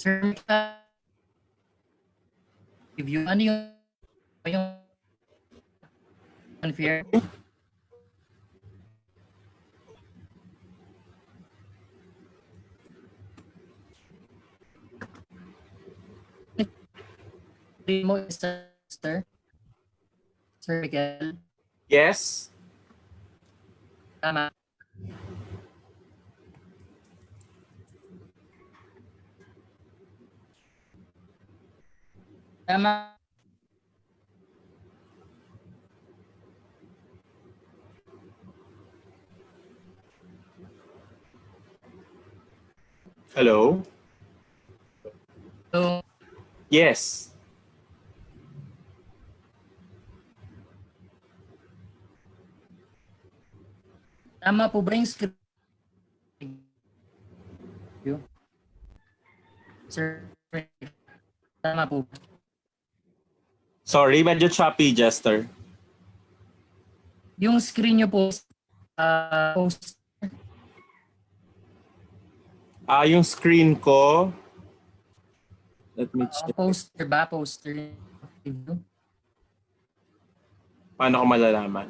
Sir, review. Ano yung unfair? Mo is Sir Miguel. Yes. Tama. Tama. Hello? So, Yes. tama po ba yung script? Sir, tama po. Sorry, medyo choppy, Jester. Yung screen nyo po, post. Yung screen ko, let me check. Poster ba? Poster review? Paano ko malalaman?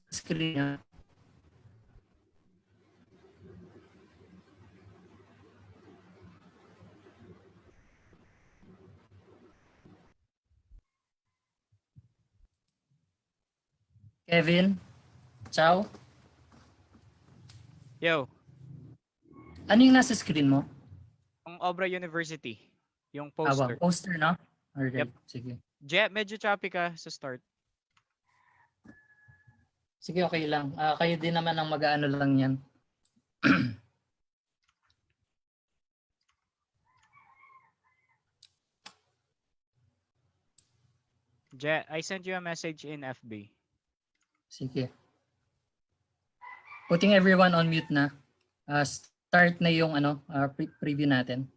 Screen niya. Kevin? Ciao? Yo, Ano yung nasa screen mo? ang Obra University, yung Wow, poster. poster, no? Alright, Yep. sige. Medyo choppy ka sa start. Sige, okay lang. Kayo din naman ang mag-aano lang yan. I sent you a message in FB. Sige. Putting everyone on mute na. Start na yung preview natin.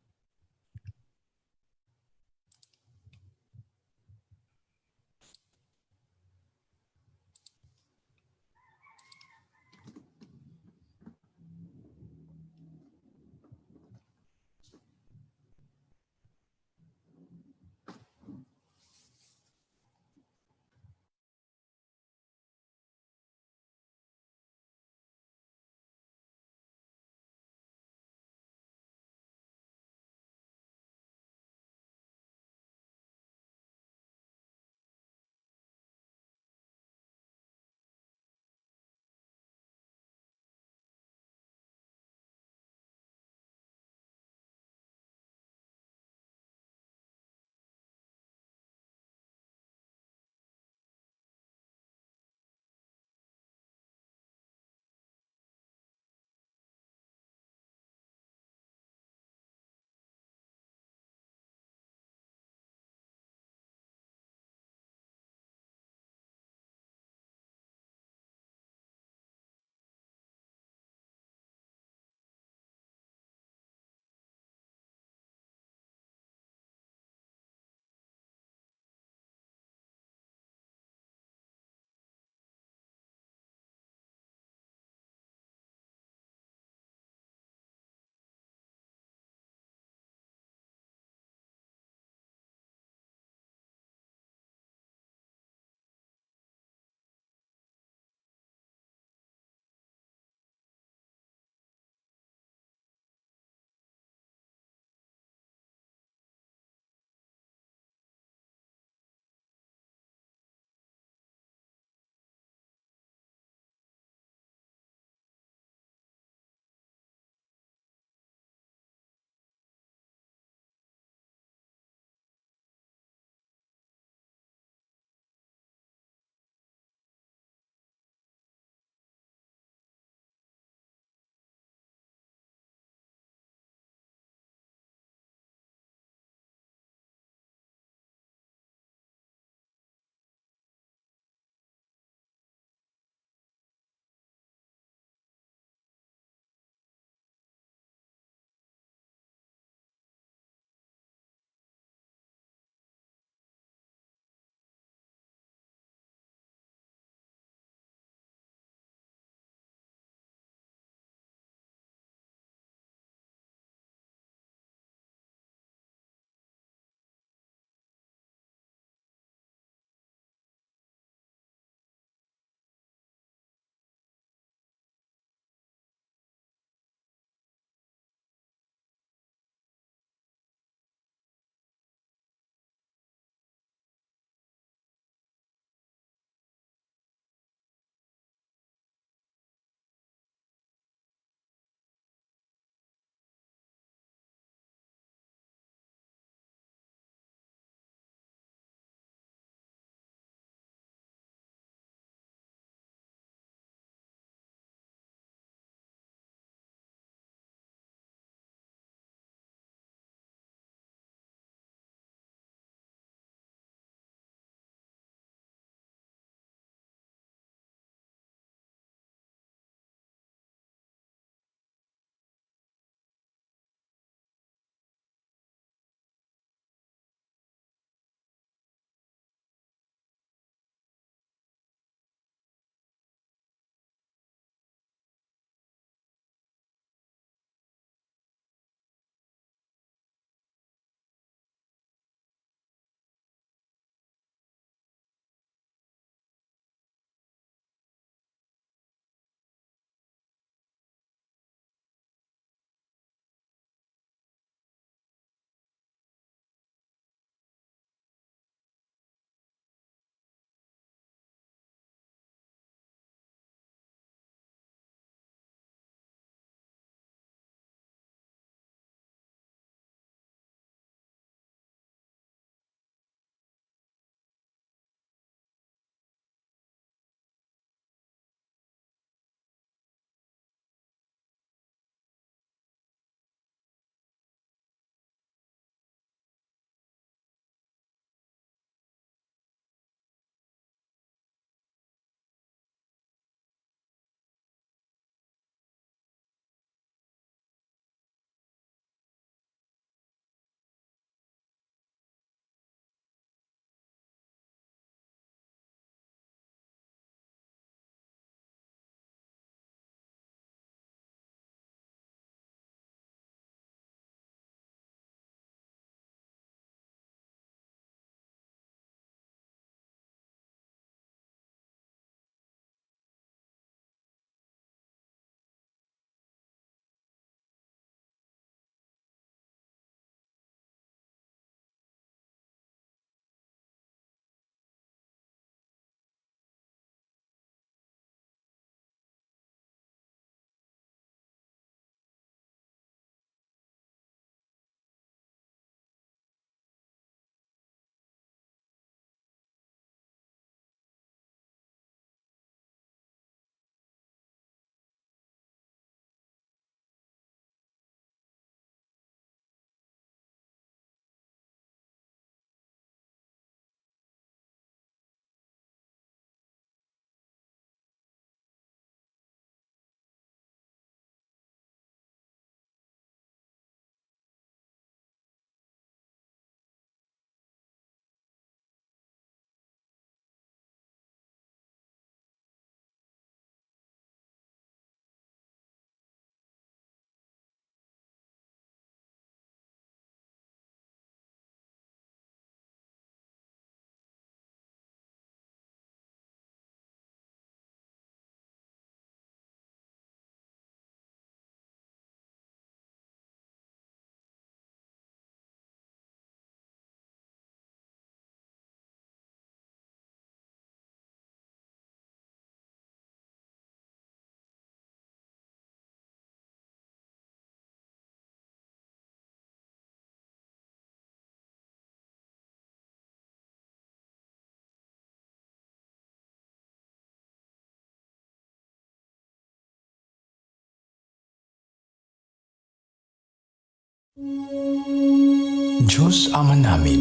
Diyos Ama namin,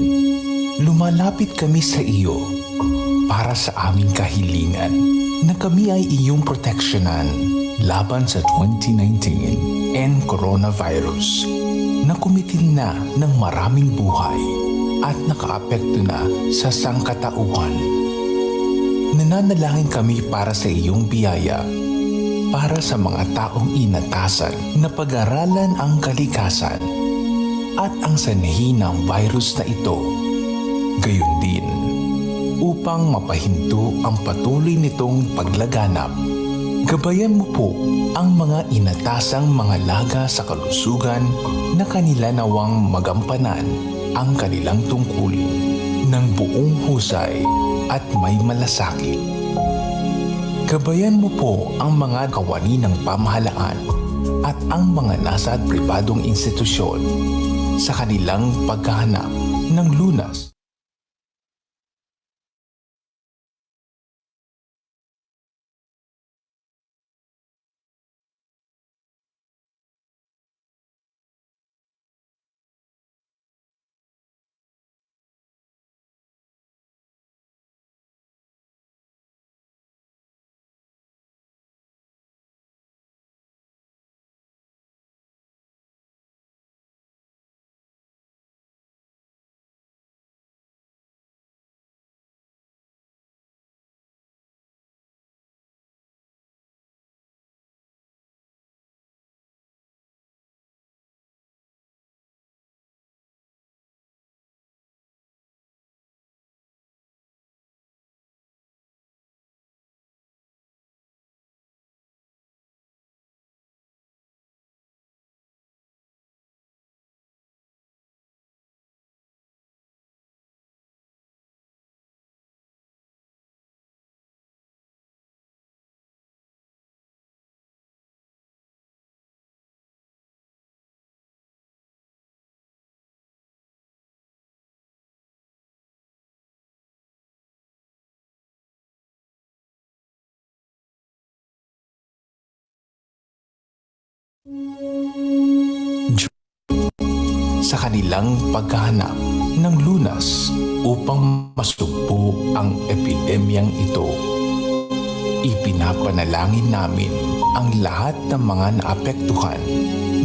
lumalapit kami sa iyo para sa aming kahilingan na kami ay iyong proteksyonan laban sa 2019 and coronavirus na kumitil na ng maraming buhay at nakaapekto na sa sangkatauhan. Nananalangin kami para sa iyong biyaya, para sa mga taong inatasan na pag-aralan ang kalikasan at ang sanhi ng virus na ito. Gayon din, upang mapahinto ang patuloy nitong paglaganap, gabayan mo po ang mga inatasang mga laga sa kalusugan na kanila nawang magampanan ang kanilang tungkulin ng buong husay at may malasakit. Gabayan mo po ang mga kawani ng pamahalaan at ang mga nasa pribadong institusyon sa kanilang paghahanap ng lunas. Sa kanilang paghahanap ng lunas upang masugpo ang epidemyang ito. Ipinapanalangin namin ang lahat ng mga naapektuhan.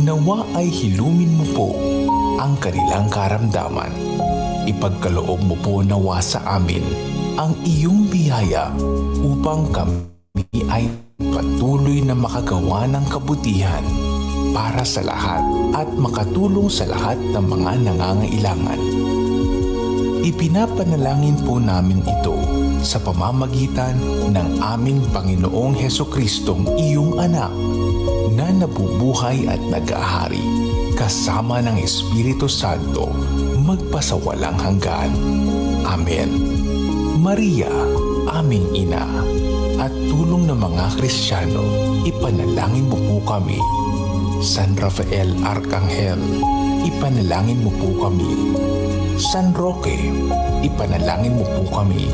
Nawa ay hilumin mo po ang kanilang karamdaman. Ipagkaloob mo po nawa sa amin ang iyong biyaya upang kami ay patuloy na makagawa ng kabutihan para sa lahat at makatulong sa lahat ng mga nangangailangan. Ipinapanalangin po namin ito sa pamamagitan ng aming Panginoong Hesukristong iyong anak na nabubuhay at nag-aahari kasama ng Espiritu Santo magpasawalang hanggan. Amen. Maria, aming ina, at tulong ng mga Kristiyano, ipanalangin mo po kami. San Rafael Arcangel, ipanalangin mo po kami. San Roque, ipanalangin mo po kami.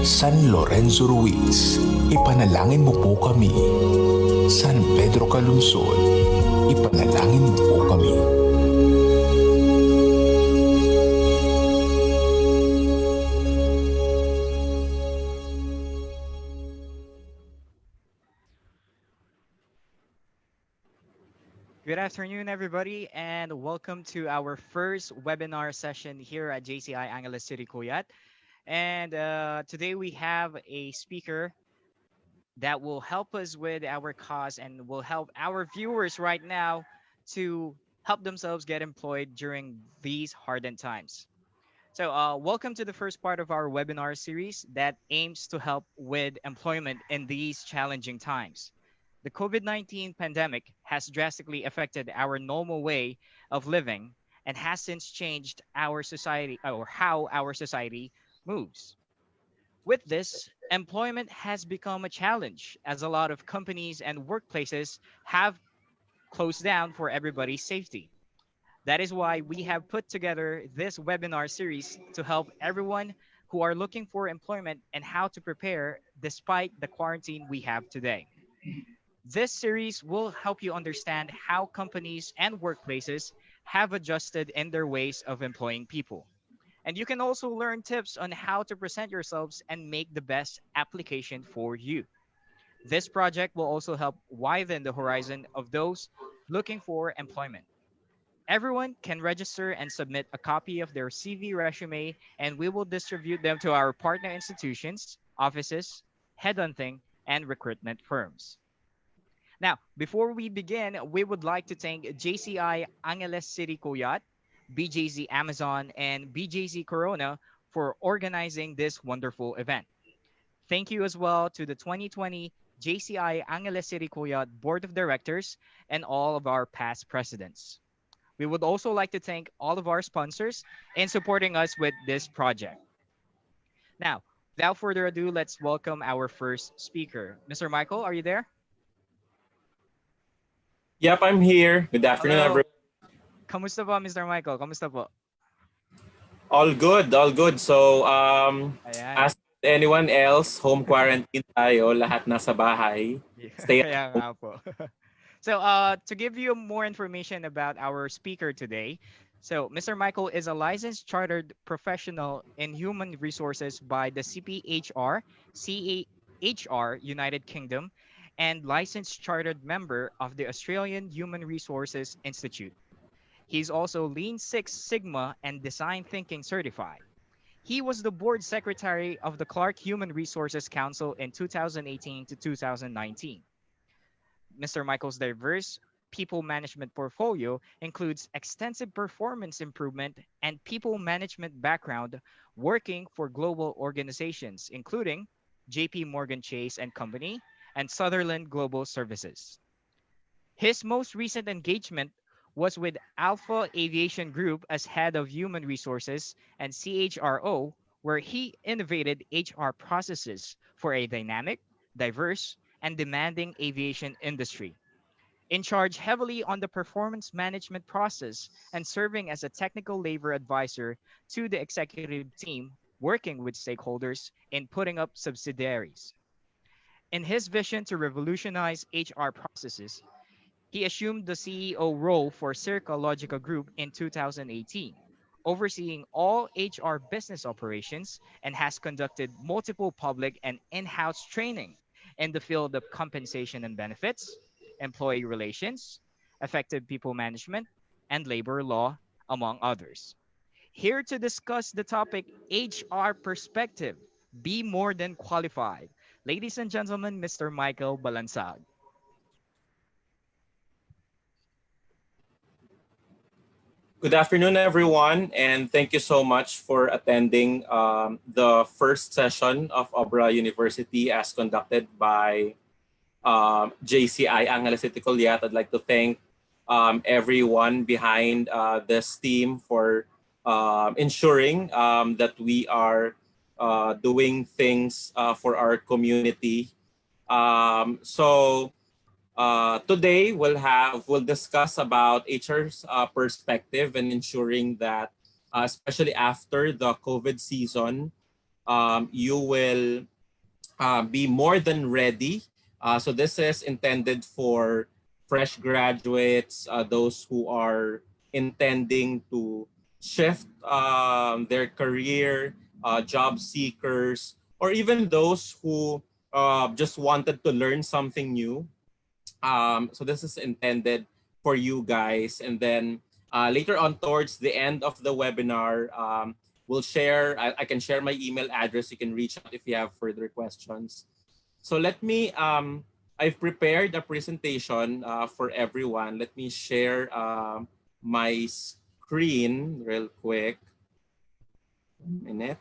San Lorenzo Ruiz, ipanalangin mo po kami. San Pedro Calungsod, ipanalangin mo po kami. Good afternoon, everybody, and welcome to our first webinar session here at JCI Angeles Culiat. And today we have a speaker that will help us with our cause and will help our viewers right now to help themselves get employed during these hardened times. So, welcome to the first part of our webinar series that aims to help with employment in these challenging times. The COVID 19 pandemic has drastically affected our normal way of living and has since changed our society or how our society moves. With this, employment has become a challenge as a lot of companies and workplaces have closed down for everybody's safety. That is why we have put together this webinar series to help everyone who are looking for employment and how to prepare despite the quarantine we have today. This series will help you understand how companies and workplaces have adjusted in their ways of employing people. And you can also learn tips on how to present yourselves and make the best application for you. This project will also help widen the horizon of those looking for employment. Everyone can register and submit a copy of their CV resume, and we will distribute them to our partner institutions, offices, headhunting, and recruitment firms. Now, before we begin, we would like to thank JCI Angeles City Culiat, BJZ Amazon, and BJZ Corona for organizing this wonderful event. Thank you as well to the 2020 JCI Angeles City Culiat Board of Directors and all of our past presidents. We would also like to thank all of our sponsors in supporting us with this project. Now, without further ado, let's welcome our first speaker. Mr. Michael, are you there? Yep, I'm here. Good afternoon, Hello. everyone. Kamusta po, Mr. Michael? Kamusta po? All good, all good. So, Ayan. as anyone else, home quarantine tayo, lahat nasa bahay. Stay at Kaya home. nga po. So, to give you more information about our speaker today, so Mr. Michael is a licensed chartered professional in human resources by the CAHR United Kingdom and licensed chartered member of the Australian Human Resources Institute. He's also Lean Six Sigma and Design Thinking certified. He was the board secretary of the Clark Human Resources Council in 2018 to 2019. Mr. Michael's diverse people management portfolio includes extensive performance improvement and people management background working for global organizations including JP Morgan Chase and Company and Sutherland Global Services. His most recent engagement was with Alpha Aviation Group as head of human resources and CHRO, where he innovated HR processes for a dynamic, diverse, and demanding aviation industry. In charge heavily on the performance management process and serving as a technical labor advisor to the executive team, working with stakeholders in putting up subsidiaries. In his vision to revolutionize HR processes, he assumed the CEO role for Circa Logica Group in 2018, overseeing all HR business operations and has conducted multiple public and in-house training in the field of compensation and benefits, employee relations, effective people management, and labor law, among others. Here to discuss the topic HR perspective, be more than qualified. Ladies and gentlemen, Mr. Michael Balansag. Good afternoon, everyone, and thank you so much for attending the first session of Obra University as conducted by JCI Angeles Culiat. I'd like to thank everyone behind this team for ensuring that we are doing things for our community. Today we'll discuss about HR's perspective and ensuring that, especially after the COVID season, you will be more than ready. So this is intended for fresh graduates, those who are intending to shift their career, job seekers, or even those who just wanted to learn something new. So this is intended for you guys. And then later on towards the end of the webinar, I can share my email address. You can reach out if you have further questions. So I've prepared a presentation for everyone. Let me share my screen real quick. 1 minute.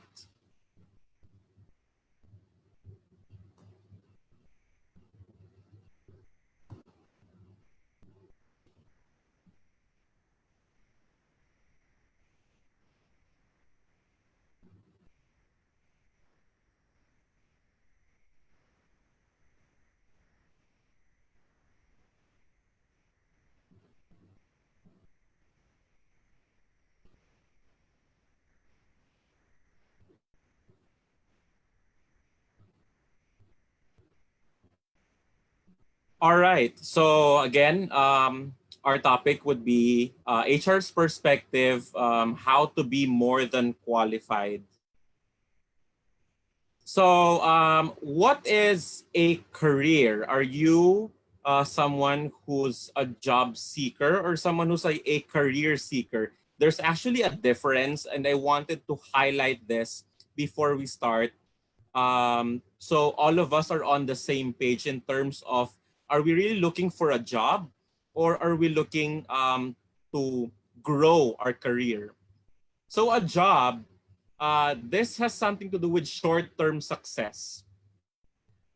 All right. So again, our topic would be HR's perspective, how to be more than qualified. So what is a career? Are you someone who's a job seeker or someone who's a career seeker? There's actually a difference, and I wanted to highlight this before we start. So all of us are on the same page in terms of, are we really looking for a job, or are we looking to grow our career? So a job, this has something to do with short-term success.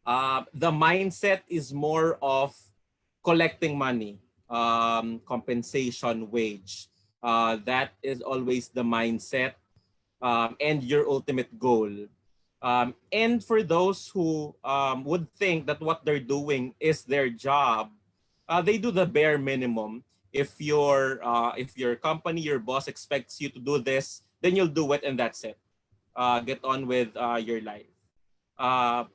The mindset is more of collecting money, compensation, wage. That is always the mindset, and your ultimate goal. And for those who would think that what they're doing is their job, they do the bare minimum. If your company, your boss expects you to do this, then you'll do it, and that's it. Get on with your life. Uh,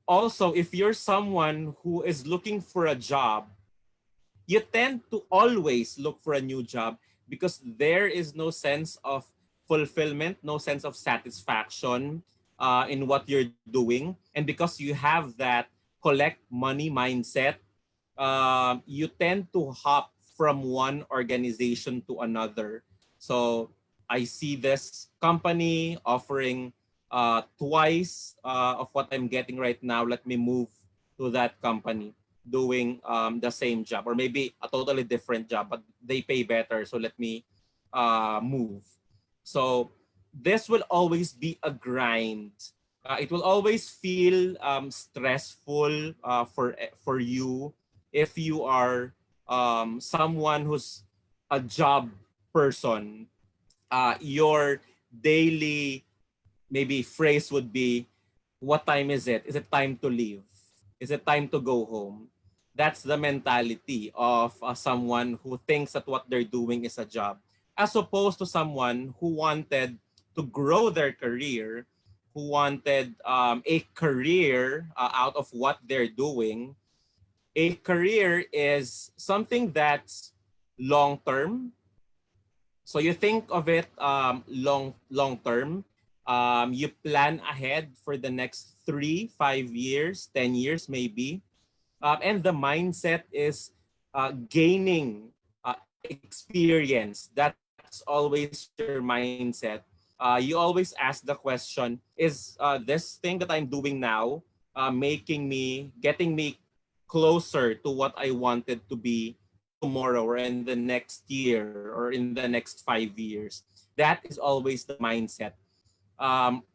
Also, if you're someone who is looking for a job, you tend to always look for a new job because there is no sense of fulfillment, no sense of satisfaction in what you're doing. And because you have that collect money mindset, you tend to hop from one organization to another. So I see this company offering twice of what I'm getting right now. Let me move to that company doing the same job, or maybe a totally different job, but they pay better. So let me move. So this will always be a grind. It will always feel stressful for you if you are someone who's a job person. Your daily maybe phrase would be, what time is it? Is it time to leave? Is it time to go home? That's the mentality of someone who thinks that what they're doing is a job, as opposed to someone who wanted to grow their career, who wanted a career out of what they're doing. A career is something that's long term. So you think of it long term. You plan ahead for the next 3, 5 years, 10 years maybe. And the mindset is gaining experience. That's always your mindset. You always ask the question, is this thing that I'm doing now getting me closer to what I wanted to be tomorrow, or in the next year, or in the next 5 years? That is always the mindset.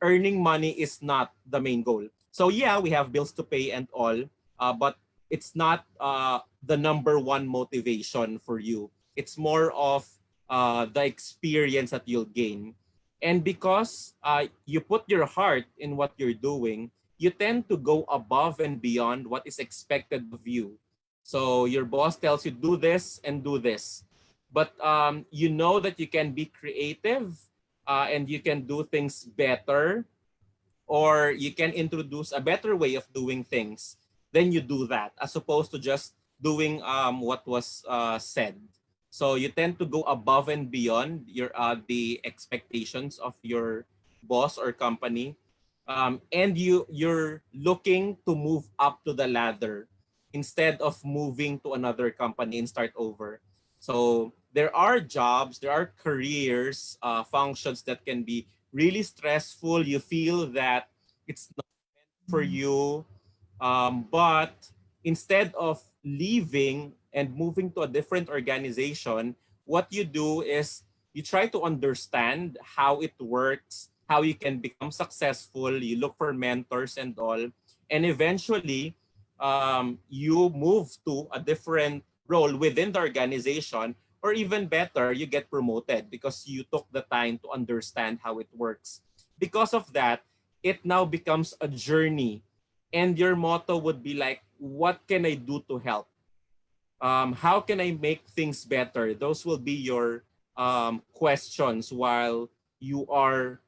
Earning money is not the main goal. So yeah, we have bills to pay and all, but it's not the number one motivation for you. It's more of the experience that you'll gain. And because you put your heart in what you're doing, you tend to go above and beyond what is expected of you. So your boss tells you, do this and do this. But you know that you can be creative, and you can do things better, or you can introduce a better way of doing things, then you do that, as opposed to just doing what was said. So you tend to go above and beyond the expectations of your boss or company, and you're looking to move up to the ladder instead of moving to another company and start over. So there are jobs, there are careers, functions that can be really stressful. You feel that it's not for you, but instead of leaving and moving to a different organization, what you do is you try to understand how it works, how you can become successful. You look for mentors and all, and eventually you move to a different role within the organization, or even better, you get promoted because you took the time to understand how it works. Because of that, it now becomes a journey, and your motto would be like, what can I do to help? How can I make things better? Those will be your questions while you are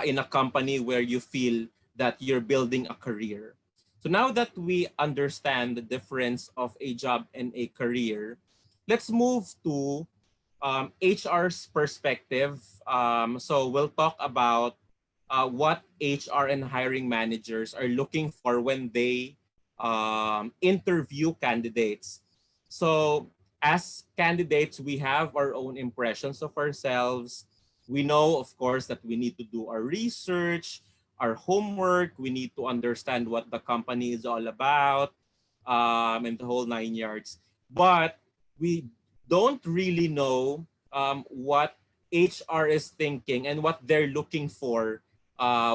in a company where you feel that you're building a career. So now that we understand the difference of a job and a career, let's move to HR's perspective. So we'll talk about what HR and hiring managers are looking for when they interview candidates. So as candidates, we have our own impressions of ourselves. We know, of course, that we need to do our research, our homework. We need to understand what the company is all about, and the whole 9 yards. But we don't really know what HR is thinking and what they're looking for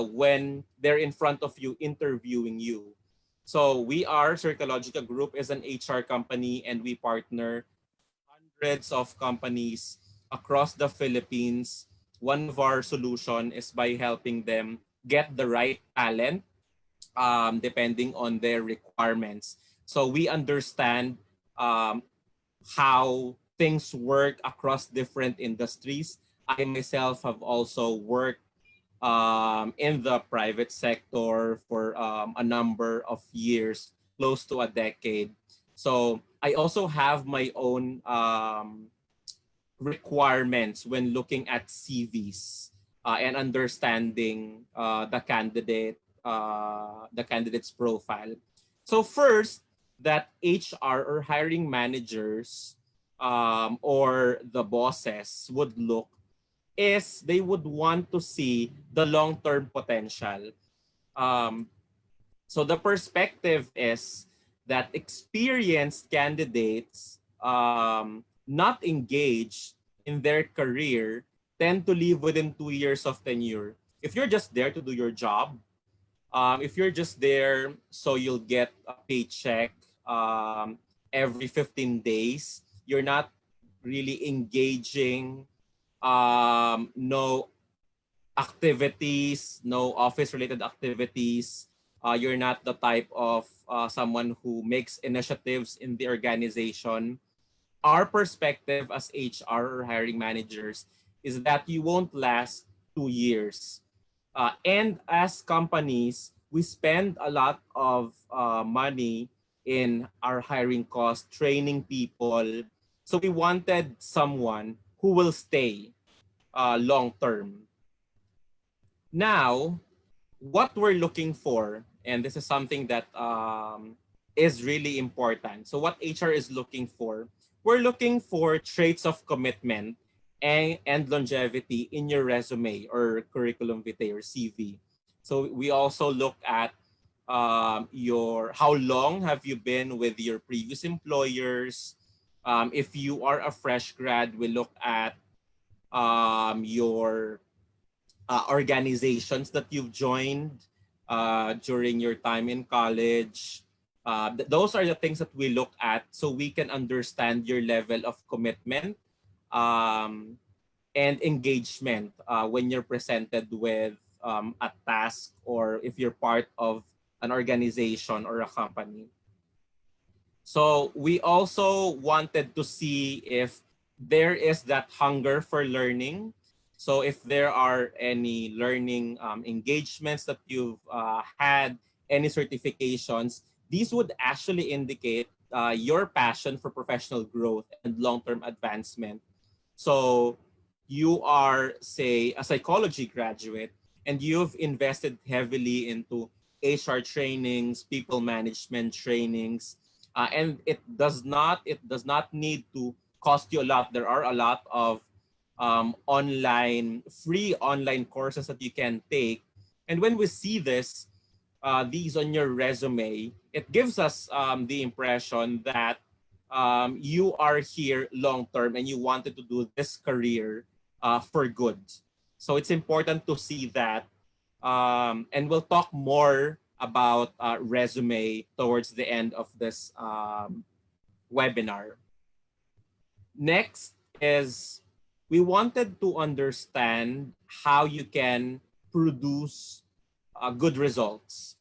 when they're in front of you interviewing you. So we are Circologica Group is an HR company, and we partner hundreds of companies across the Philippines. One of our solution is by helping them get the right talent depending on their requirements. So we understand um, how things work across different industries. I myself have also worked in the private sector for a number of years, close to a decade. So I also have my own requirements when looking at CVs and understanding the candidate's profile. So first, that HR or hiring managers or the bosses would look is they would want to see the long-term potential. Um, so the perspective is that experienced candidates not engaged in their career tend to leave within 2 years of tenure. If you're just there to do your job, if you're just there so you'll get a paycheck every 15 days, you're not really engaging, no activities, no office-related activities. You're not the type of someone who makes initiatives in the organization. Our perspective as HR or hiring managers is that you won't last 2 years. And as companies, we spend a lot of money in our hiring costs, training people. So we wanted someone who will stay long term. Now, what we're looking for, and this is something that is really important. So what HR is looking for, we're looking for traits of commitment and longevity in your resume or curriculum vitae or CV. So we also look at your how long have you been with your previous employers. If you are a fresh grad, we look at your organizations that you've joined during your time in college. Those are the things that we look at so we can understand your level of commitment um, and engagement when you're presented with a task or if you're part of an organization or a company. So we also wanted to see if there is that hunger for learning. So if there are any learning engagements that you've had, any certifications, these would actually indicate your passion for professional growth and long-term advancement. So you are, say, a psychology graduate and you've invested heavily into HR trainings, people management trainings, and it does not need to cost you a lot. There are a lot of free online courses that you can take. And when we see these on your resume, it gives us the impression that you are here long term and you wanted to do this career for good. So it's important to see that. And we'll talk more about resume towards the end of this webinar. Next is we wanted to understand how you can produce good results.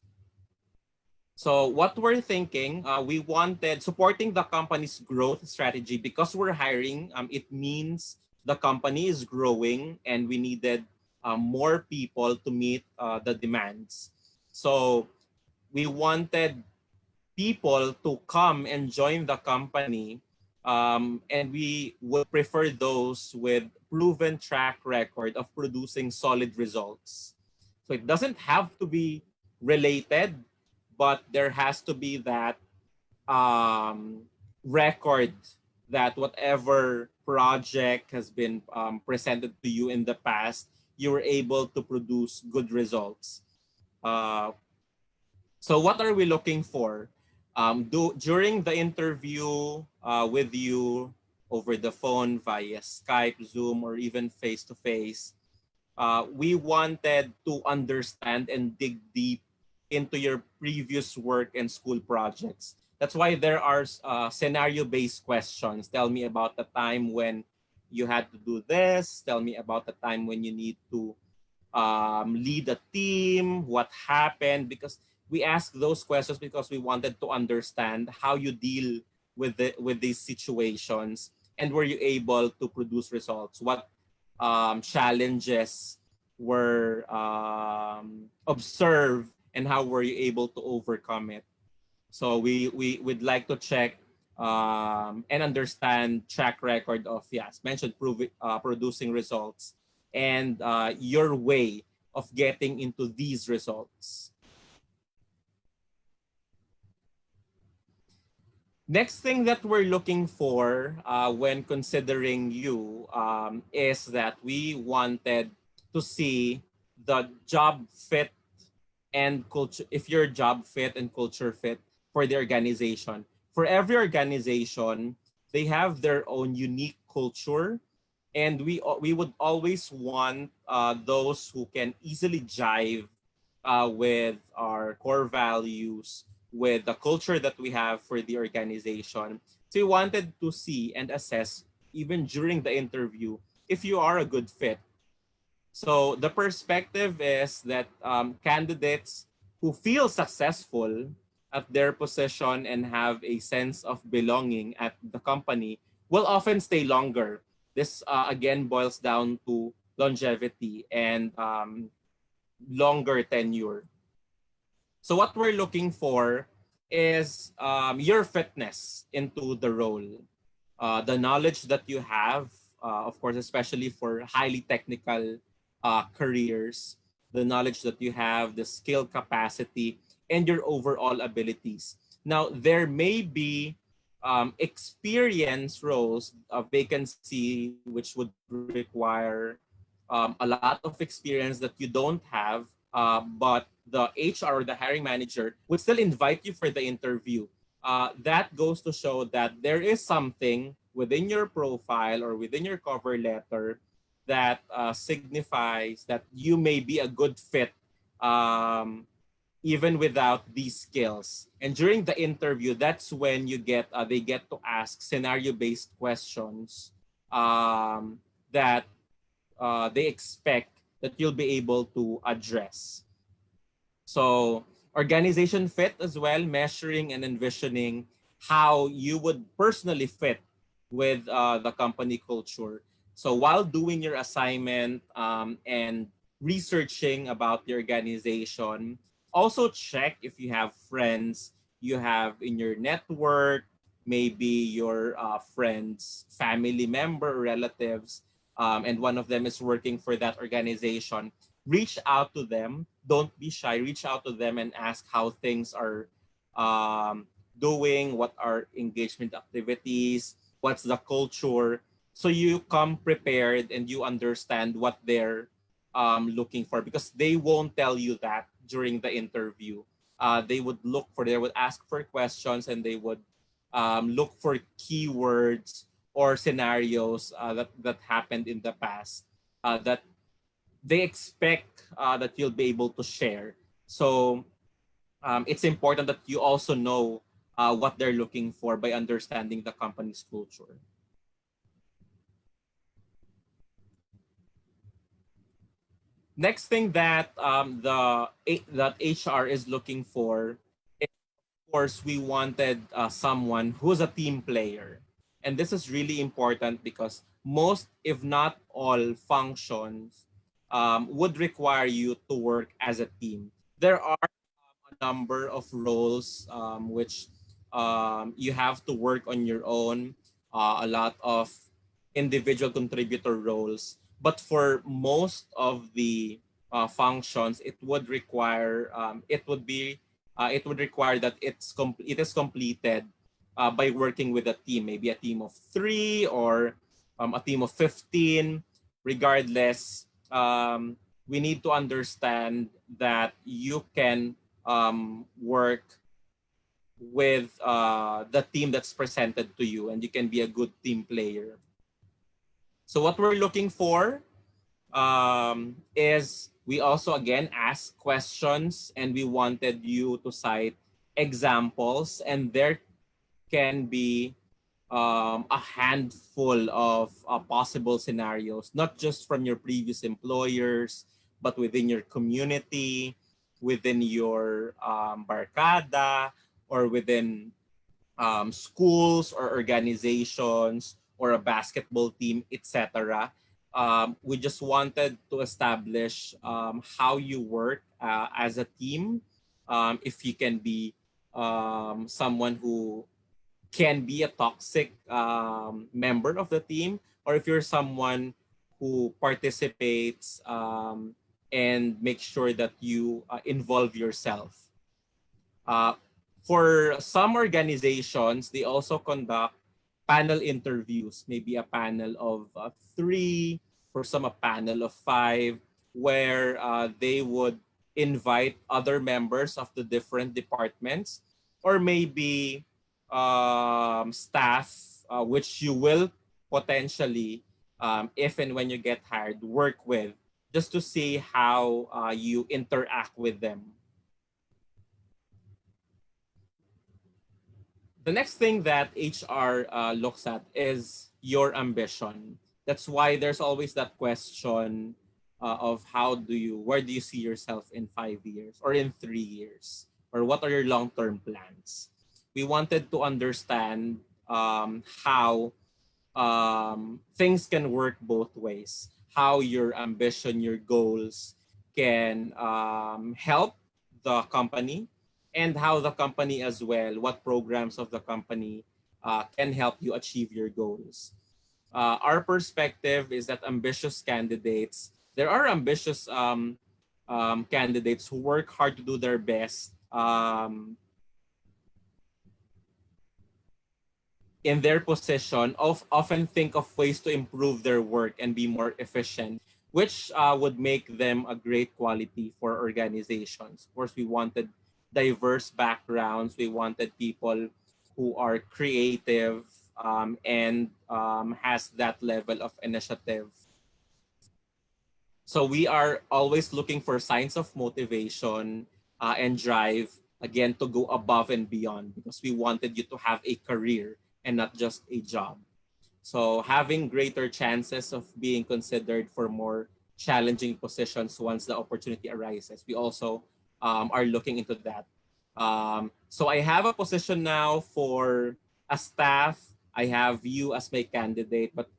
So what we're thinking, we wanted supporting the company's growth strategy because we're hiring. It means the company is growing and we needed more people to meet the demands. So we wanted people to come and join the company And we would prefer those with proven track record of producing solid results. So it doesn't have to be related, but there has to be that record that whatever project has been presented to you in the past, you were able to produce good results. Uh, so what are we looking for? During the interview with you over the phone, via Skype, Zoom, or even face-to-face, we wanted to understand and dig deep into your previous work and school projects. That's why there are scenario-based questions. Tell me about the time when you had to do this. Tell me about the time when you need to lead a team, what happened, because we asked those questions because we wanted to understand how you deal with these situations, and were you able to produce results? What challenges were observed, and how were you able to overcome it? So we would like to check and understand track record of, yes, mentioned producing results, and your way of getting into these results. Next thing that we're looking for when considering you is that we wanted to see the job fit and culture, if you're job fit and culture fit for the organization. For every organization, they have their own unique culture, and we would always want those who can easily jive with our core values, with the culture that we have for the organization. So we wanted to see and assess, even during the interview, if you are a good fit. So the perspective is that candidates who feel successful at their position and have a sense of belonging at the company will often stay longer. This again boils down to longevity and longer tenure. So what we're looking for is your fitness into the role, the knowledge that you have, of course, especially for highly technical careers, the knowledge that you have, the skill capacity, and your overall abilities. Now, there may be experience roles, a vacancy which would require a lot of experience that you don't have, but the HR or the hiring manager would still invite you for the interview. That goes to show that there is something within your profile or within your cover letter that signifies that you may be a good fit even without these skills. And during the interview, that's when you get they get to ask scenario-based questions that they expect that you'll be able to address. So organization fit as well, measuring and envisioning how you would personally fit with the company culture. So while doing your assignment and researching about the organization, also check if you have friends you have in your network, maybe your friends, family member, relatives, and one of them is working for that organization. Reach out to them. Don't be shy. Reach out to them and ask how things are doing, what are engagement activities, what's the culture. So you come prepared and you understand what they're looking for, because they won't tell you that during the interview. They would ask for questions, and they would look for keywords or scenarios that happened in the past that they expect that you'll be able to share. So it's important that you also know what they're looking for by understanding the company's culture. Next thing that that HR is looking for, of course, we wanted someone who's a team player. And this is really important because most, if not all, functions would require you to work as a team. There are a number of roles which you have to work on your own. a lot of individual contributor roles. But for most of the functions, it would require it would require that it is completed by working with a team, maybe a team of 3 or a team of 15. Regardless, we need to understand that you can work with the team that's presented to you, and you can be a good team player. So what we're looking for is we also again ask questions, and we wanted you to cite examples, and there can be a handful of possible scenarios, not just from your previous employers, but within your community, within your barkada, or within schools or organizations or a basketball team, etc. We just wanted to establish how you work as a team. If you can be someone who can be a toxic member of the team, or if you're someone who participates and make sure that you involve yourself. For some organizations, they also conduct panel interviews, maybe a panel of 3, for some a panel of 5, where they would invite other members of the different departments, or maybe staff, which you will potentially, if and when you get hired, work with, just to see how you interact with them. The next thing that HR looks at is your ambition. That's why there's always that question of where do you see yourself in 5 years or in 3 years? Or what are your long-term plans? We wanted to understand how things can work both ways. How your ambition, your goals can help the company, and how the company as well, what programs of the company can help you achieve your goals. Our perspective is that there are ambitious candidates who work hard to do their best in their position, often think of ways to improve their work and be more efficient, which would make them a great quality for organizations. Of course, we wanted diverse backgrounds. We wanted people who are creative and has that level of initiative. So we are always looking for signs of motivation and drive, again, to go above and beyond, because we wanted you to have a career and not just a job. So having greater chances of being considered for more challenging positions once the opportunity arises. We also are looking into that. So I have a position now for a staff. I have you as my candidate, but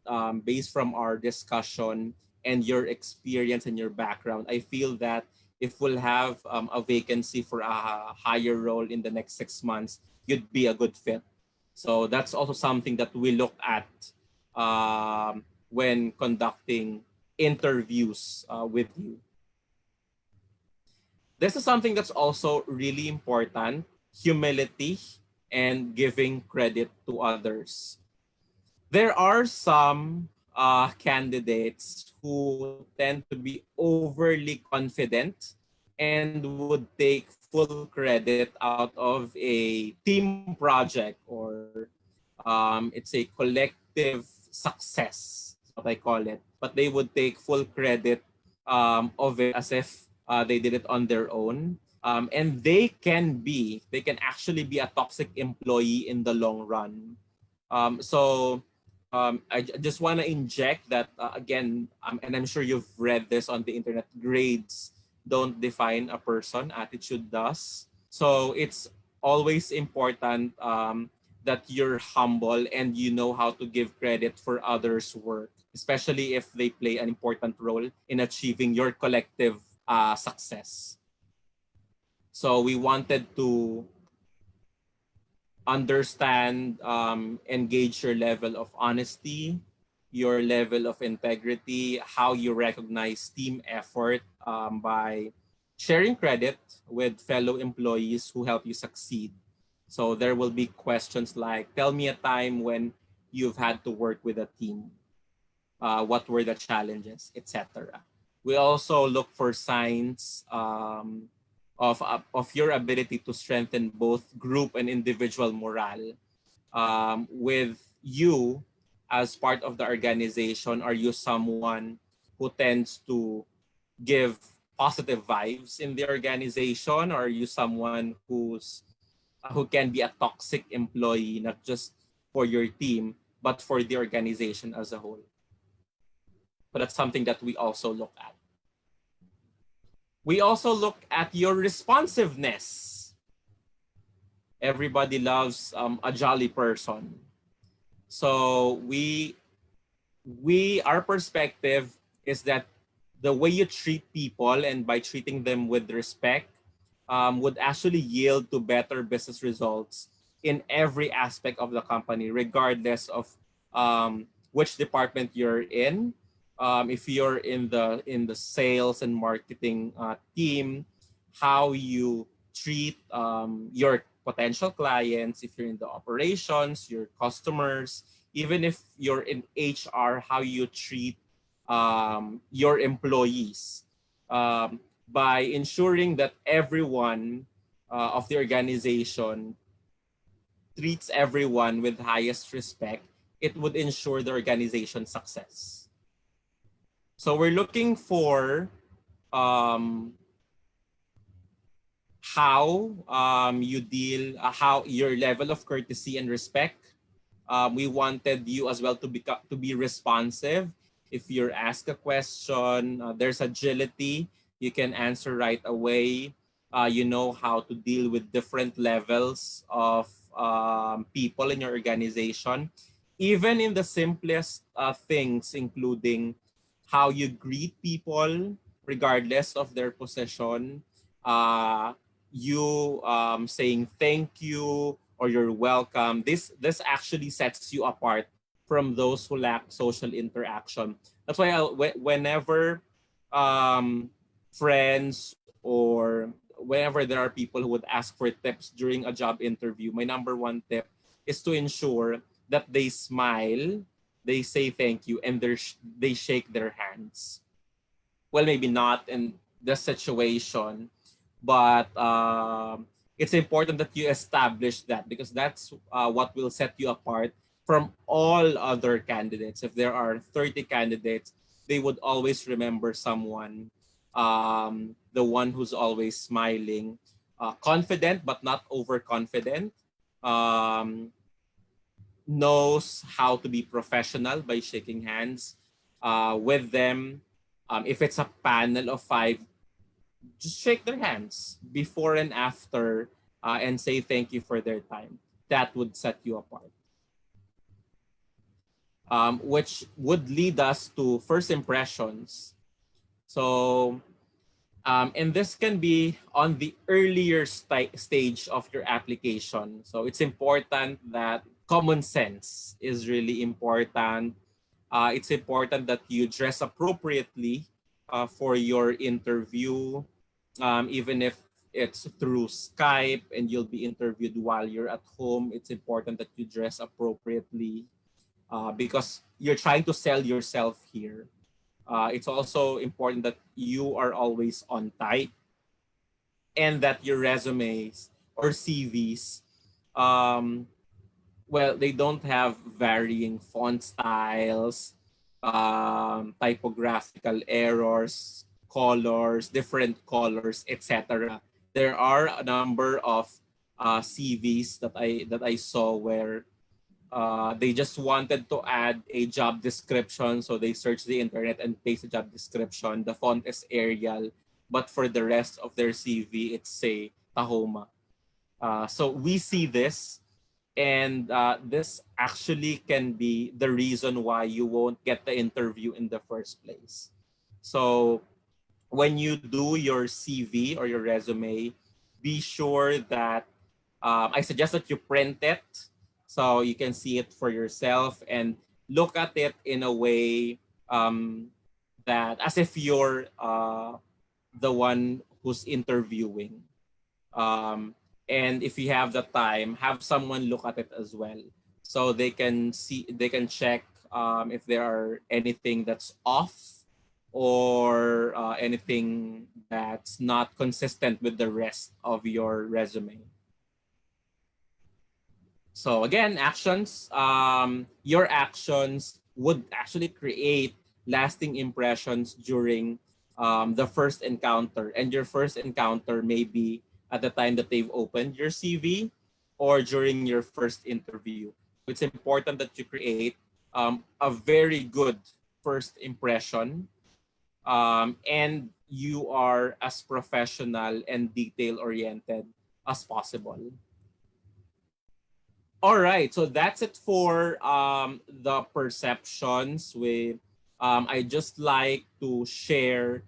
based from our discussion and your experience and your background, I feel that if we'll have a vacancy for a higher role in the next 6 months, you'd be a good fit. So that's also something that we look at when conducting interviews with you. This is something that's also really important: humility and giving credit to others. There are some candidates who tend to be overly confident and would take full credit out of a team project, or it's a collective success, is what I call it. But they would take full credit of it as if they did it on their own. And they can actually be a toxic employee in the long run. I just want to inject that again, and I'm sure you've read this on the internet: grades don't define a person, attitude does. So it's always important that you're humble and you know how to give credit for others' work, especially if they play an important role in achieving your collective success. So we wanted to understand, engage your level of honesty, your level of integrity, how you recognize team effort by sharing credit with fellow employees who help you succeed. So there will be questions like, tell me a time when you've had to work with a team. What were the challenges, etc. We also look for signs of your ability to strengthen both group and individual morale. With you as part of the organization, are you someone who tends to give positive vibes in the organization, or are you someone who can be a toxic employee, not just for your team but for the organization as a whole? So that's something that we also look at. We also look at your responsiveness. Everybody loves a jolly person. So our perspective is that the way you treat people, and by treating them with respect, would actually yield to better business results in every aspect of the company, regardless of which department you're in. If you're in the sales and marketing team, how you treat your potential clients. If you're in the operations, your customers, even if you're in HR, how you treat your employees. By ensuring that everyone of the organization treats everyone with highest respect, it would ensure the organization's success. So we're looking for how you deal, how your level of courtesy and respect. We wanted you as well to be responsive. If you're asked a question, there's agility. You can answer right away. You know how to deal with different levels of people in your organization. Even in the simplest things, including how you greet people, regardless of their position. You saying thank you or you're welcome. This actually sets you apart from those who lack social interaction. That's why whenever friends or whenever there are people who would ask for tips during a job interview, my number one tip is to ensure that they smile, they say thank you, and they shake their hands. Well, maybe not in this situation, but it's important that you establish that, because that's what will set you apart from all other candidates. If there are 30 candidates, they would always remember someone, the one who's always smiling, confident but not overconfident, knows how to be professional by shaking hands with them. If it's a panel of 5, just shake their hands before and after and say thank you for their time. That would set you apart. Which would lead us to first impressions. So, and this can be on the earlier stage of your application. So it's important that common sense is really important. It's important that you dress appropriately for your interview, even if it's through Skype and you'll be interviewed while you're at home. It's important that you dress appropriately because you're trying to sell yourself here. It's also important that you are always on time and that your resumes or CVs, well, they don't have varying font styles, typographical errors, colors, different colors, etc. There are a number of CVs that I saw where they just wanted to add a job description, so they searched the internet and paste the job description. The font is Arial, but for the rest of their CV, it's say Tahoma. So we see this, and this actually can be the reason why you won't get the interview in the first place. So when you do your CV or your resume, be sure that I suggest that you print it so you can see it for yourself and look at it in a way that as if you're the one who's interviewing. Um, and if you have the time, have someone look at it as well, so they can check if there are anything that's off or anything that's not consistent with the rest of your resume. So again, actions. Your actions would actually create lasting impressions during the first encounter, and your first encounter may be at the time that they've opened your CV or during your first interview. It's important that you create a very good first impression, and you are as professional and detail oriented as possible. All right, so that's it for the perceptions. I just like to share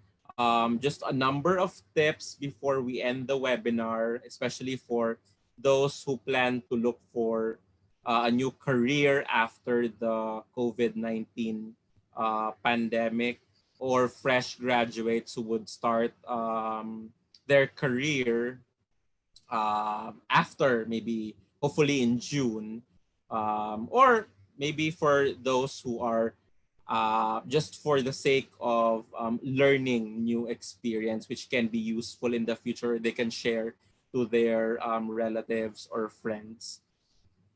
just a number of tips before we end the webinar, especially for those who plan to look for a new career after the COVID-19 pandemic, or fresh graduates who would start their career after maybe hopefully in June, or maybe for those who are just for the sake of learning new experience, which can be useful in the future. They can share to their relatives or friends.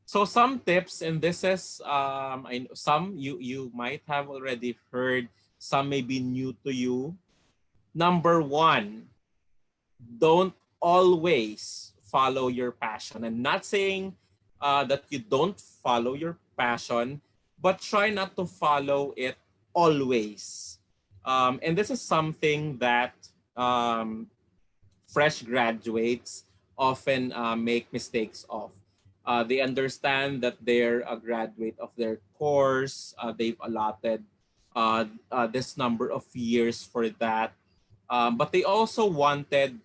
So some tips, and this is I know some you might have already heard, some may be new to you. Number one, don't always follow your passion. I'm not saying that you don't follow your passion, but try not to follow it always. And this is something that fresh graduates often make mistakes of. They understand that they're a graduate of their course. They've allotted this number of years for that. But they also wanted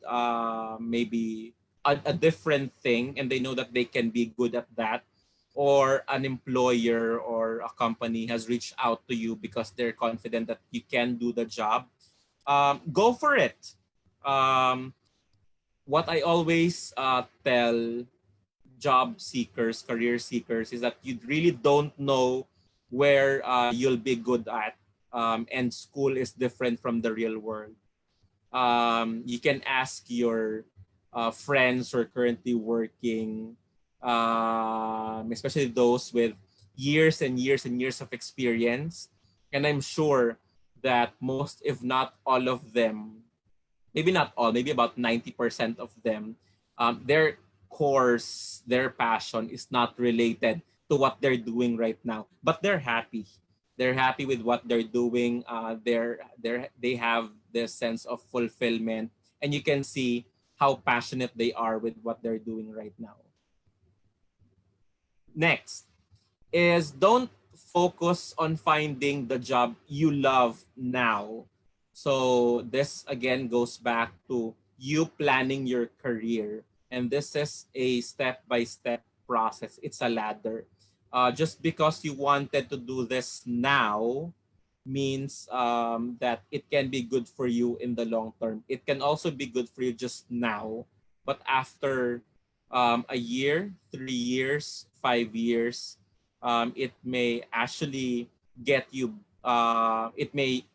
maybe a different thing, and they know that they can be good at that, or an employer or a company has reached out to you because they're confident that you can do the job. Go for it. What I always tell job seekers, career seekers, is that you really don't know where you'll be good at, and school is different from the real world. You can ask your friends who are currently working, especially those with years and years and years of experience. And I'm sure that most, if not all of them, maybe not all, maybe about 90% of them, their course, their passion is not related to what they're doing right now, but they're happy. They're happy with what they're doing. They have this sense of fulfillment, and you can see how passionate they are with what they're doing right now. Next is, don't focus on finding the job you love now. So this again goes back to you planning your career. And this is a step-by-step process. It's a ladder. Just because you wanted to do this now means that it can be good for you in the long term. It can also be good for you just now, but after a year, 3 years, 5 years, it may actually get you. It may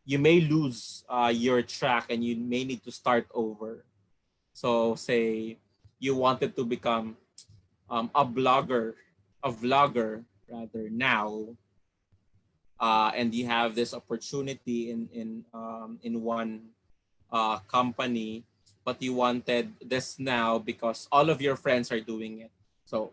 you may lose your track, and you may need to start over. So say you wanted to become a vlogger rather now, and you have this opportunity in one company, but you wanted this now because all of your friends are doing it. So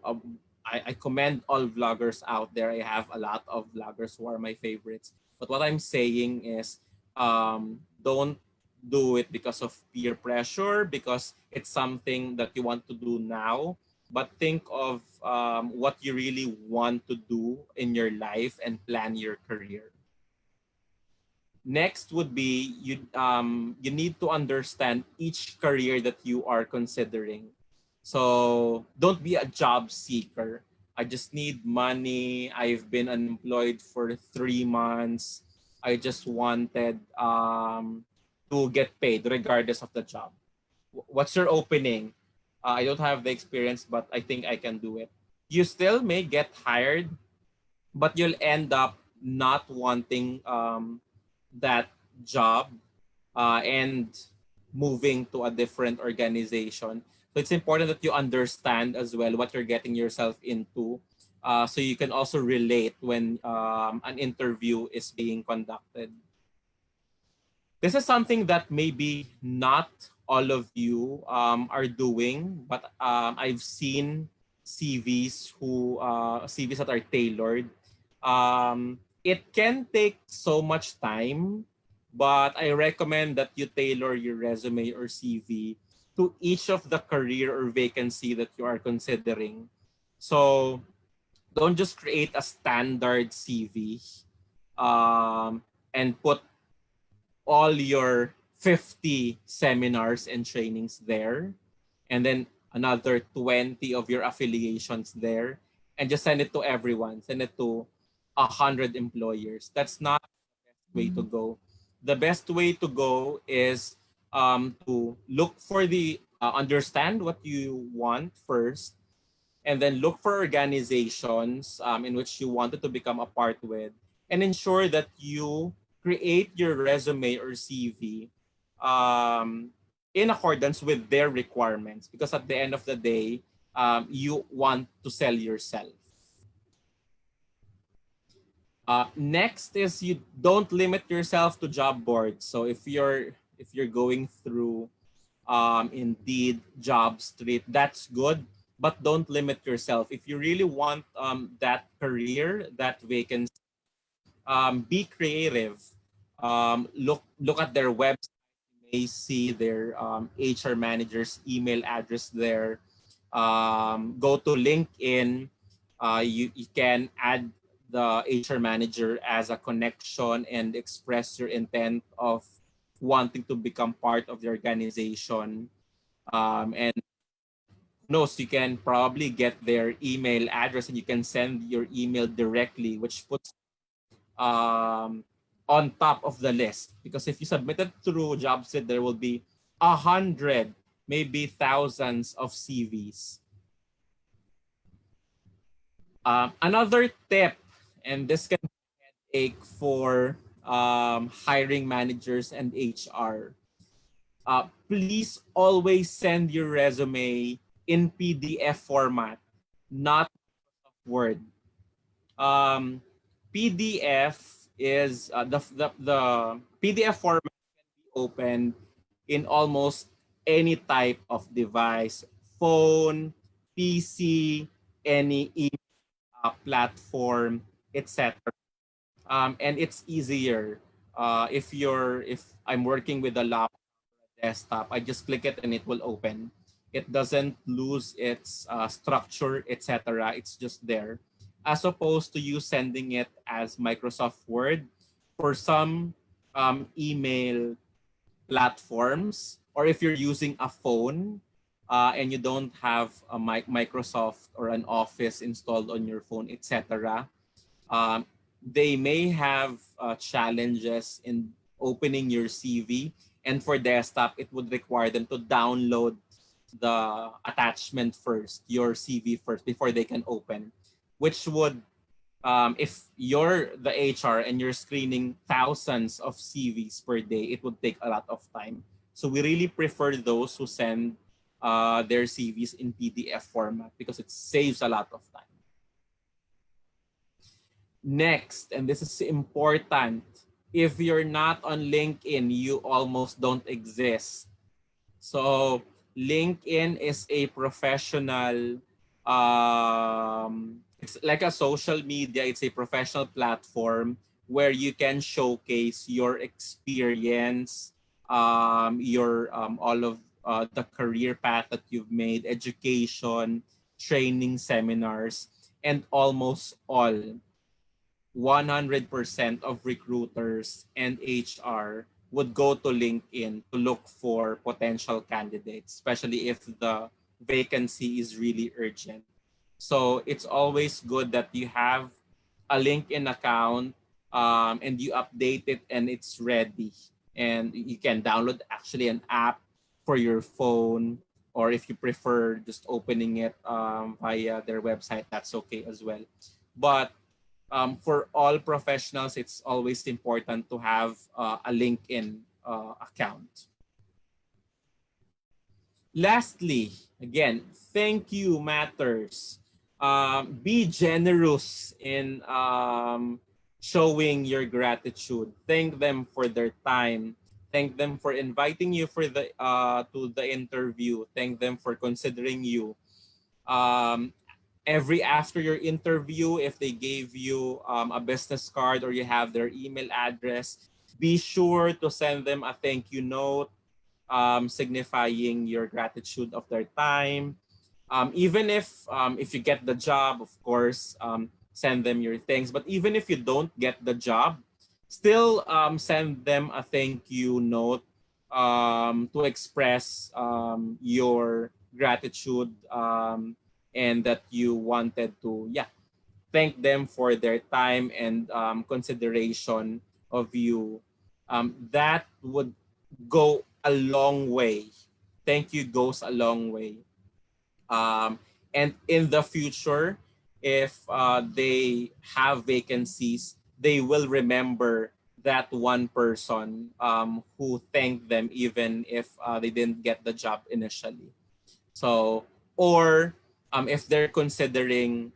I commend all vloggers out there. I have a lot of vloggers who are my favorites. But what I'm saying is, don't do it because of peer pressure, because it's something that you want to do now. But think of what you really want to do in your life and plan your career. Next would be, you need to understand each career that you are considering. So don't be a job seeker. I just need money. I've been unemployed for 3 months. I just wanted to get paid regardless of the job. What's your opening? I don't have the experience, but I think I can do it. You still may get hired, but you'll end up not wanting that job and moving to a different organization. So it's important that you understand as well what you're getting yourself into, so you can also relate when an interview is being conducted. This is something that maybe not all of you are doing, but I've seen CVs that are tailored. It can take so much time, but I recommend that you tailor your resume or CV to each of the career or vacancy that you are considering. So don't just create a standard CV and put all your 50 seminars and trainings there, and then another 20 of your affiliations there, and just send it to everyone. Send it to 100 employers. That's not the way to go. The best way to go is to look for understand what you want first, and then look for organizations in which you wanted to become a part with, and ensure that you create your resume or CV um, in accordance with their requirements, because at the end of the day, you want to sell yourself. Next is, you don't limit yourself to job boards. So if you're going through Indeed, Job Street, that's good, but don't limit yourself. If you really want that career, that vacancy, be creative. Look at their website. You may see their HR manager's email address there. Go to LinkedIn. You can add the HR manager as a connection and express your intent of wanting to become part of the organization. And who knows, you can probably get their email address and you can send your email directly, which puts on top of the list. Because if you submit it through JobSit, there will be 100, maybe thousands of CVs. Another tip, and this can take for hiring managers and HR. Please always send your resume in PDF format, not Word. PDF is the PDF format can be opened in almost any type of device, phone, PC, any platform, etc. And it's easier. If I'm working with a laptop, desktop, I just click it and it will open. It doesn't lose its structure, etc. It's just there. As opposed to you sending it as Microsoft Word, for some email platforms, or if you're using a phone and you don't have a Microsoft or an Office installed on your phone, etc., they may have challenges in opening your CV. And for desktop, it would require them to download the attachment first, your CV first, before they can open, which would, if you're the HR and you're screening thousands of CVs per day, it would take a lot of time. So we really prefer those who send their CVs in PDF format because it saves a lot of time. Next, and this is important, if you're not on LinkedIn, you almost don't exist. So LinkedIn is a professional, it's like a social media, it's a professional platform where you can showcase your experience, your all of the career path that you've made, education, training, seminars, and almost all 100% of recruiters and HR would go to LinkedIn to look for potential candidates, especially if the vacancy is really urgent. So it's always good that you have a LinkedIn account, and you update it and it's ready. And you can download actually an app for your phone, or if you prefer just opening it via their website, that's okay as well. But for all professionals, it's always important to have a LinkedIn account. Lastly, again, thank you matters. Be generous in showing your gratitude. Thank them for their time. Thank them for inviting you for the to the interview. Thank them for considering you. Um, every after your interview, if they gave you a business card or you have their email address, be sure to send them a thank you note, signifying your gratitude of their time. Even if you get the job, of course, send them your thanks. But even if you don't get the job, still send them a thank you note to express your gratitude, and that you wanted to, yeah, thank them for their time and consideration of you. That would go a long way. Thank you goes a long way. Um, and in the future, if they have vacancies, they will remember that one person who thanked them even if they didn't get the job initially. So, or if they're considering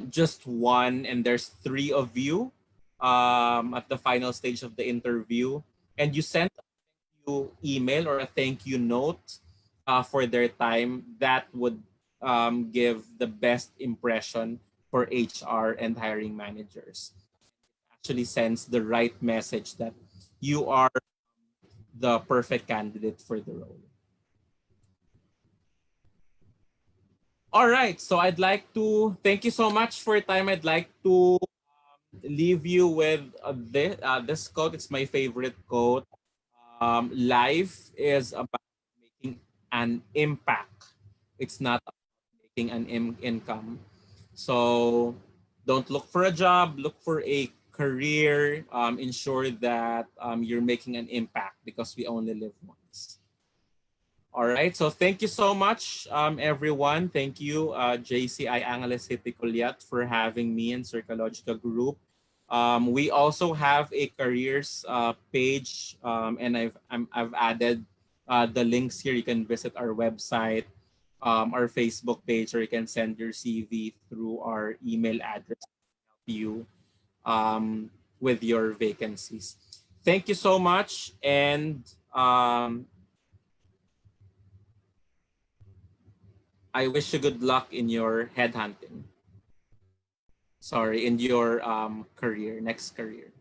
just one and there's three of you at the final stage of the interview, and you send you email or a thank you note for their time, that would give the best impression for HR and hiring managers. Actually sends the right message that you are the perfect candidate for the role. All right, so I'd like to thank you so much for your time. I'd like to leave you with this quote. It's my favorite quote. Life is about making an impact. It's not making an income. So don't look for a job, look for a career. Ensure that you're making an impact because we only live once. All right, so thank you so much, everyone. Thank you, JCI Angeles Culiat, for having me in Circologica Group. We also have a careers page, and I've added the links here. You can visit our website, our Facebook page, or you can send your CV through our email address to help you with your vacancies. Thank you so much, and I wish you good luck in your headhunting. Sorry, in your career, next career.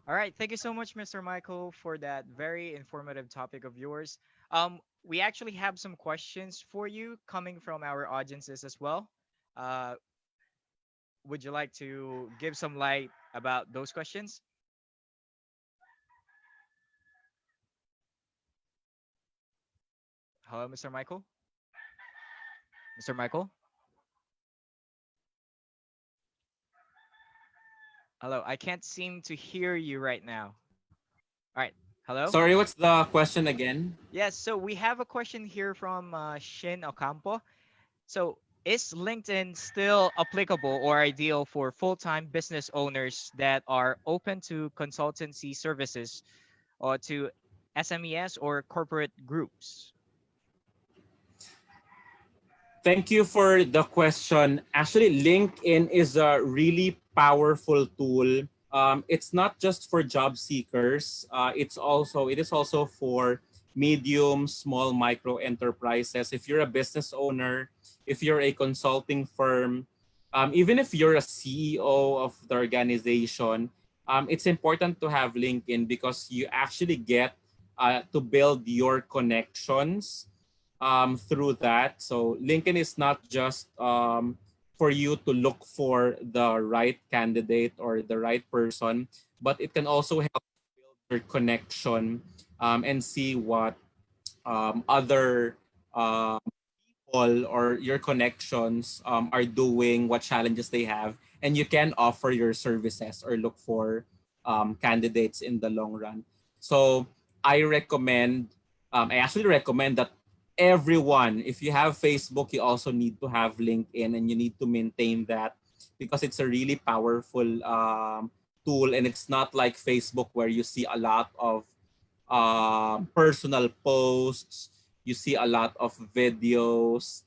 All right, thank you so much, Mr. Michael, for that very informative topic of yours. We actually have some questions for you coming from our audiences as well. Uh, would you like to give some light about those questions? Hello, Mr. Michael? Mr. Michael? Hello, I can't seem to hear you right now. All right, hello? Sorry, what's the question again? Yes, so we have a question here from Shin Ocampo. So, is LinkedIn still applicable or ideal for full-time business owners that are open to consultancy services or to SMEs or corporate groups? Thank you for the question. Actually, LinkedIn is a really powerful tool. It's not just for job seekers. It is also for medium, small, micro enterprises. If you're a business owner, if you're a consulting firm, even if you're a CEO of the organization, it's important to have LinkedIn because you actually get to build your connections through that. So LinkedIn is not just for you to look for the right candidate or the right person, but it can also help build your connection and see what other people or your connections are doing, what challenges they have, and you can offer your services or look for candidates in the long run. So I actually recommend that everyone, if you have Facebook, you also need to have LinkedIn and you need to maintain that because it's a really powerful tool, and it's not like Facebook where you see a lot of personal posts. You see a lot of videos,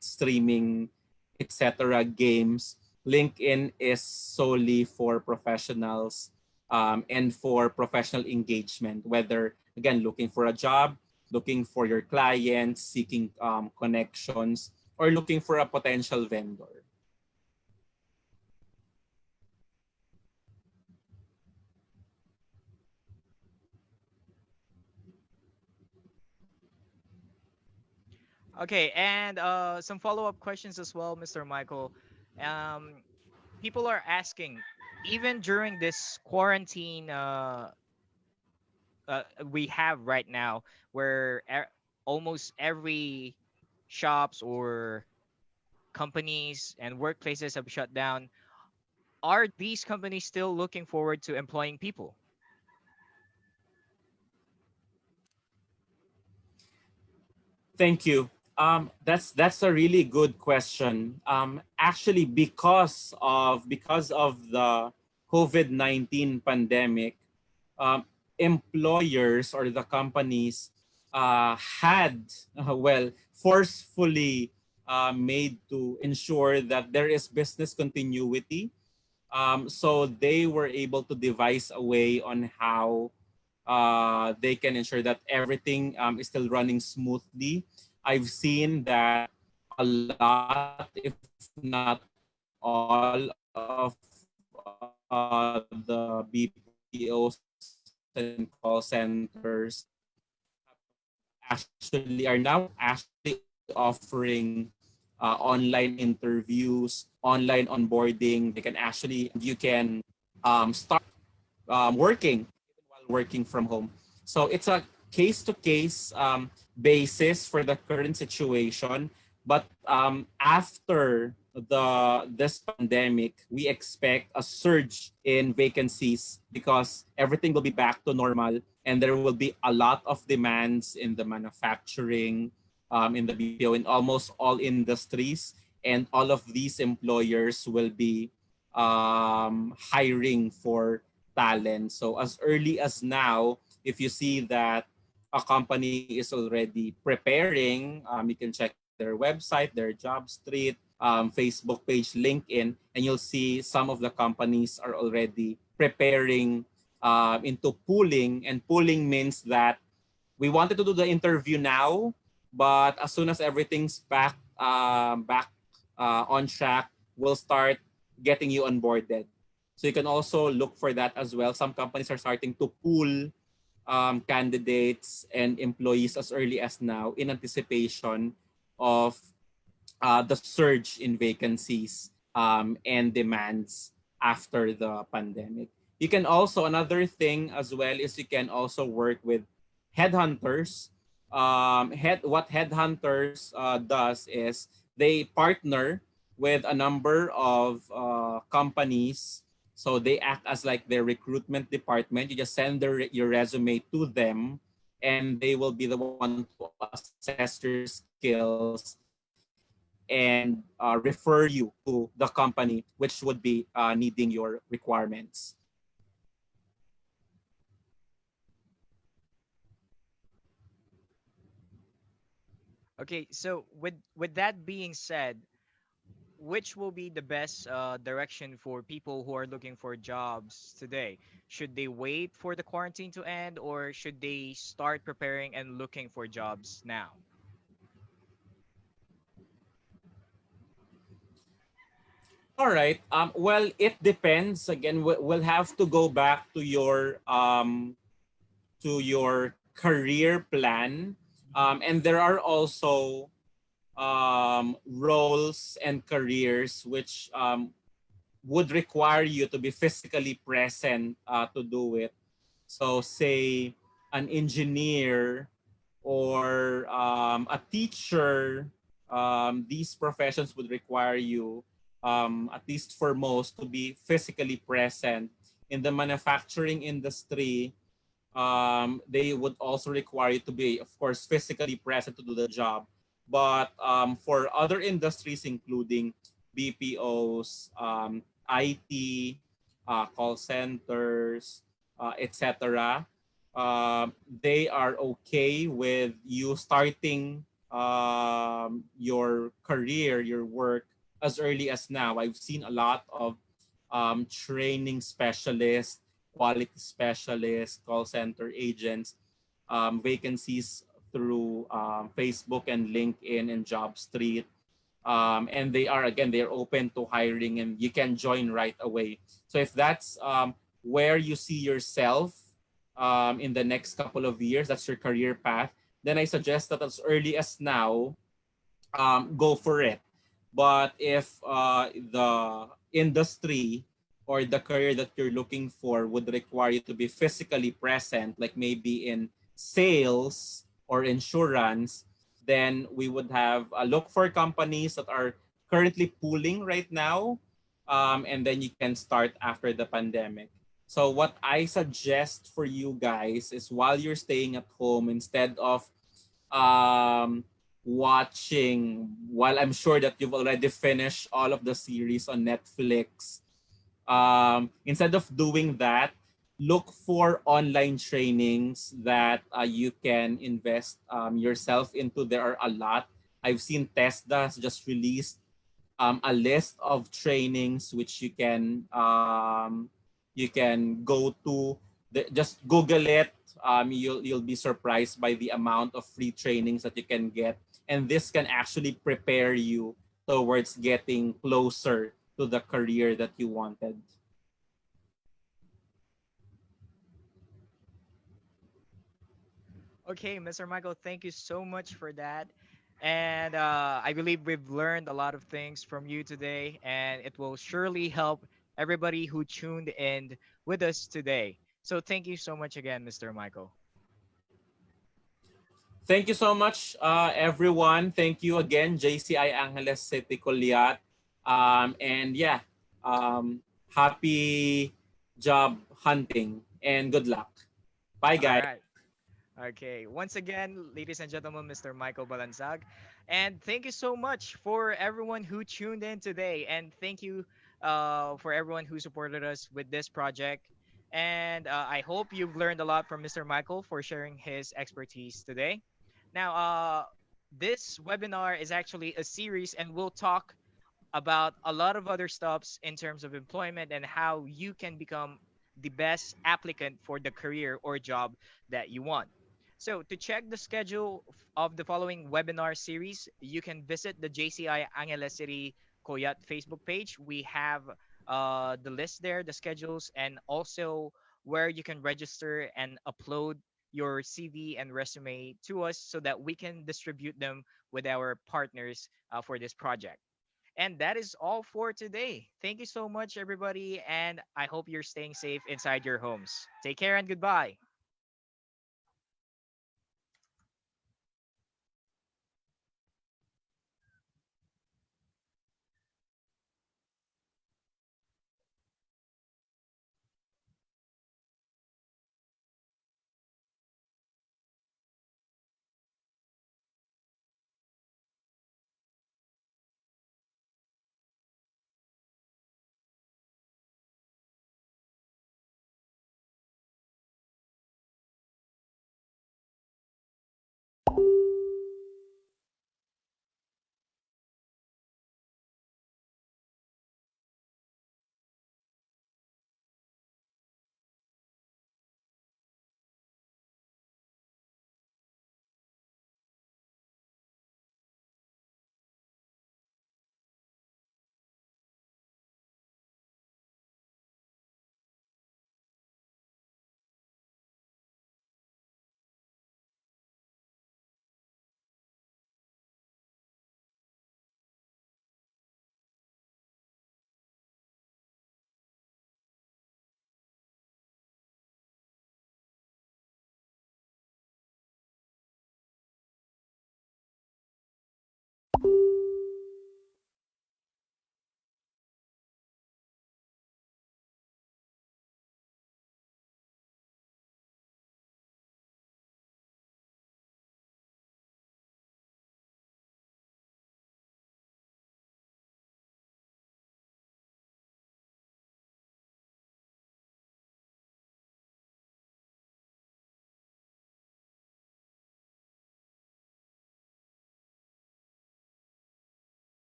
streaming, etc. Games. LinkedIn is solely for professionals and for professional engagement, whether, again, looking for a job, looking for your clients, seeking connections, or looking for a potential vendor. Okay, and some follow-up questions as well, Mr. Michael. Um, People are asking, even during this quarantine we have right now, where almost every shops or companies and workplaces have shut down, are these companies still looking forward to employing people? Thank you. That's a really good question. Actually, because of the COVID-19 pandemic, employers or the companies had forcefully made to ensure that there is business continuity. So they were able to devise a way on how they can ensure that everything is still running smoothly. I've seen that a lot, if not all, of the BPOs and call centers actually are now actually offering online interviews, online onboarding. They can actually, you can start working while working from home. So it's a case to case basis for the current situation. But after this pandemic, we expect a surge in vacancies because everything will be back to normal, and there will be a lot of demands in the manufacturing, in the BPO, in almost all industries, and all of these employers will be hiring for talent. So as early as now, if you see that a company is already preparing, you can check their website, their job street, Facebook page, LinkedIn, and you'll see some of the companies are already preparing into pooling. And pooling means that we wanted to do the interview now, but as soon as everything's back on track, we'll start getting you onboarded. So you can also look for that as well. Some companies are starting to pool candidates and employees as early as now in anticipation of the surge in vacancies and demands after the pandemic. You can also, another thing as well is you can also work with headhunters. What headhunters does is they partner with a number of companies. So they act as like their recruitment department. You just send your resume to them, and they will be the one to assess your skills and refer you to the company which would be needing your requirements. Okay, so with that being said, which will be the best direction for people who are looking for jobs today? Should they wait for the quarantine to end, or should they start preparing and looking for jobs now? All right. Well, it depends. Again, we'll have to go back to your career plan. And there are also roles and careers which would require you to be physically present to do it. So, say an engineer or a teacher, these professions would require you, at least for most, to be physically present. In the manufacturing industry, they would also require you to be, of course, physically present to do the job. But for other industries, including BPOs, IT, call centers, etc., they are okay with you starting your career, your work as early as now. I've seen a lot of training specialists, quality specialists, call center agents, vacancies through Facebook and LinkedIn and JobStreet. And they are, again, they're open to hiring and you can join right away. So if that's where you see yourself in the next couple of years, that's your career path, then I suggest that as early as now, go for it. But if the industry or the career that you're looking for would require you to be physically present, like maybe in sales or insurance, then we would have look for companies that are currently pooling right now, and then you can start after the pandemic. So what I suggest for you guys is while you're staying at home, instead of um, watching, while I'm sure that you've already finished all of the series on Netflix, instead of doing that, look for online trainings that you can invest yourself into. There are a lot. I've seen Tesla has just released a list of trainings which you can go to. Just Google it. You'll be surprised by the amount of free trainings that you can get, and this can actually prepare you towards getting closer to the career that you wanted. Okay, Mr. Michael, thank you so much for that. And I believe we've learned a lot of things from you today, and it will surely help everybody who tuned in with us today. So thank you so much again, Mr. Michael. Thank you so much, everyone. Thank you again, JCI Angeles Culiat. And yeah, happy job hunting and good luck. Bye, All guys. right. Okay. Once again, ladies and gentlemen, Mr. Michael Balansag. And thank you so much for everyone who tuned in today. And thank you for everyone who supported us with this project. And I hope you've learned a lot from Mr. Michael for sharing his expertise today. Now, this webinar is actually a series, and we'll talk about a lot of other stuffs in terms of employment and how you can become the best applicant for the career or job that you want. So, to check the schedule of the following webinar series, you can visit the JCI Angeles City Coyat Facebook page. We have the list there, the schedules, and also where you can register and upload your CV and resume to us so that we can distribute them with our partners for this project. And that is all for today. Thank you so much, everybody. And I hope you're staying safe inside your homes. Take care and goodbye.